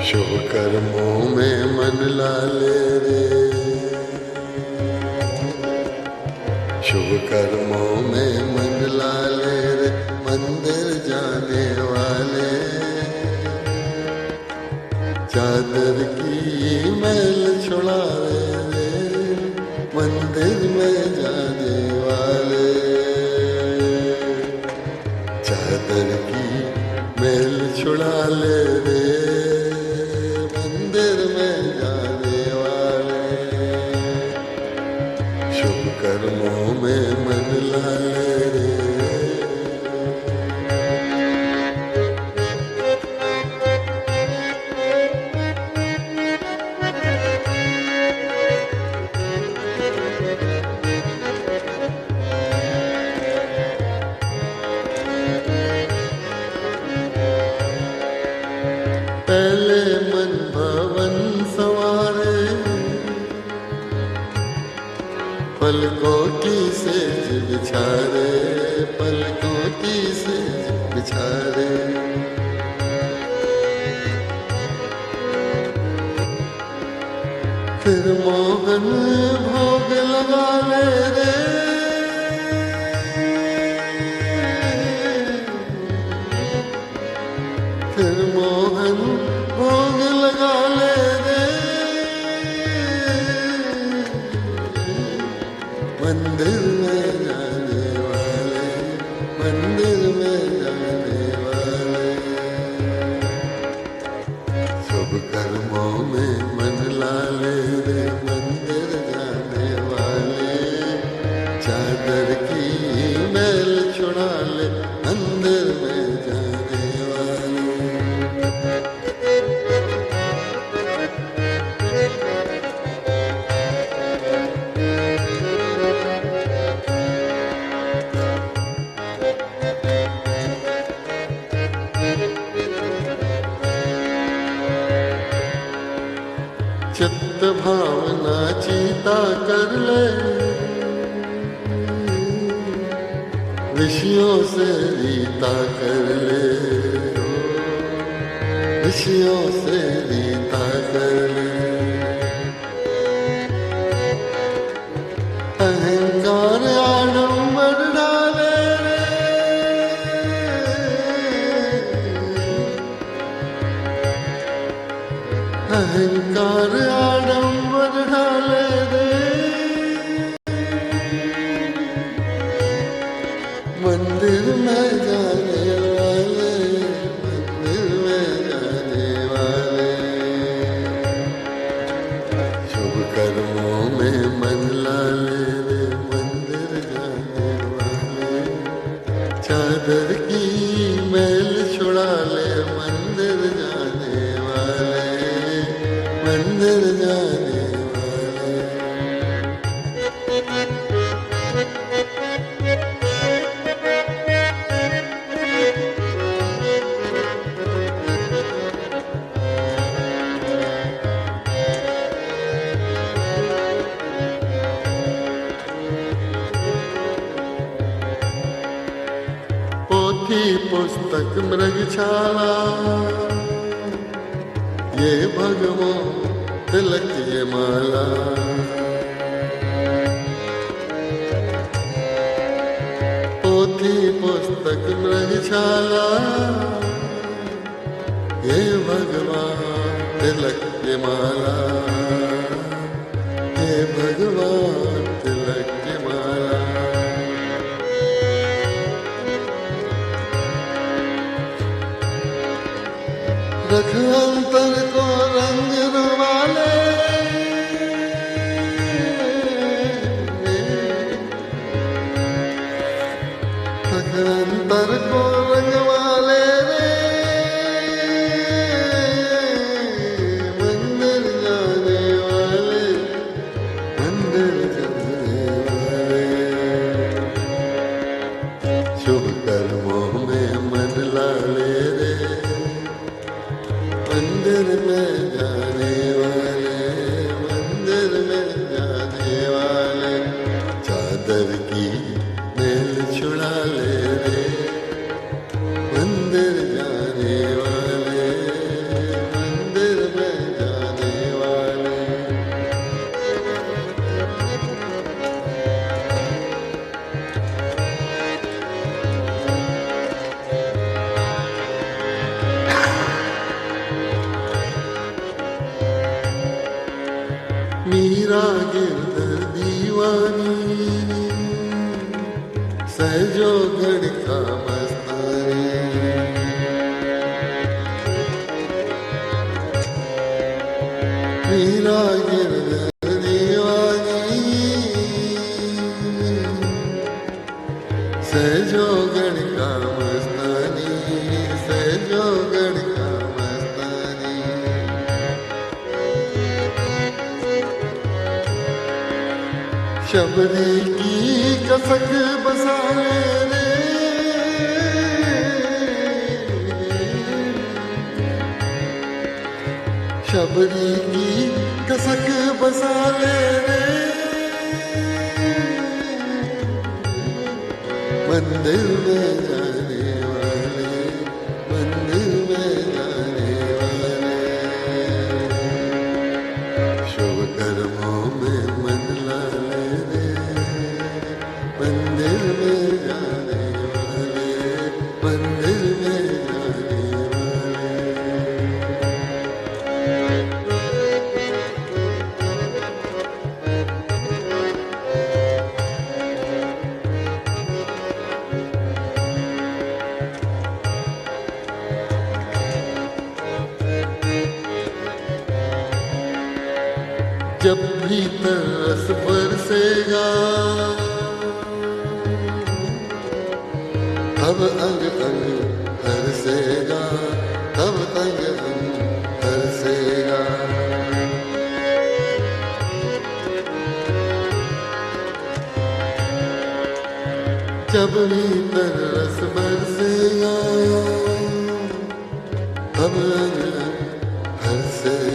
शुभ कर्मों में मन लाले रे, शुभ कर्मों में मन लाले रे, मंदिर जाने वाले। चादर की मैल छुड़ा रे, मंदिर में जाने वाले। चादर की मैल छुड़ा ले रे, मंदिर में जाने वाले। शुभ कर्मों में मन लाले रे। पहले मन भवन संवारे, पलकों की सेज बिछारे, पलकों की सेज बिछारे। फिर मोहन भोग लगा ले रे, फिर मोहन भोग लगा ले रे, मंदिर में जाने वाले, मंदिर में जाने वाले। शुभ कर्मों में मन लाले रे, मंदिर जाने वाले। चादर की मैल छुड़ा ले, मंदिर में जाने वाले। चित्त भावना चीता कर ले, ऋषियों से रीता कर ले, ऋषियों से रीता कर ले। अहंकार आडंबर डाले रे, अहंकार आडंबर डाले रे, मंदिर में जाने वाले, मंदिर में जाने वाले। शुभ कर्मों में मन लाले रे, मंदिर जाने वाले। चादर की मैल छुड़ा ले, मंदिर जाने वाले, मंदिर जाने वाले। पोथी पुस्तक मृगशाला, ये भगवान तिलक ये माला। पोथी पुस्तक मृगशाला, ये भगवान तिलक ये माला, ये भगवान तिलक ये माला। रख अंतर को रंग रुमाले, रख अंतर को रंग वाले रे, मंदिर जाने वाले, मंदिर जाने वाले। शुभ कर्मों में मन लाले रे, मंदिर में जाने वाले, मंदिर में जाने वाले। चादर की मैल छुड़ा ले रे, मंदिर जाने वाले, मंदिर मीरा गिरधर दीवानी सहजो गणिका मस्तानी मीरा गिरधर दीवानी सहजो गणिका मस्तानी सहजो गणिका मस्तानी शबरी की कसक बसाए रे शबरी की कसक बसाए रे मंदिर में जाने वाले मंदिर में जाने वाले शुभ कर्मों में मन लाले रे मंदिर में जाने वाले मंदिर में जाने वाले जब भी तरस बरसेगा तब अंग अंग हरसेगा तब अंग अंग हरसेगा जब भी तरस बरसेगा तब अंग अंग हरसेगा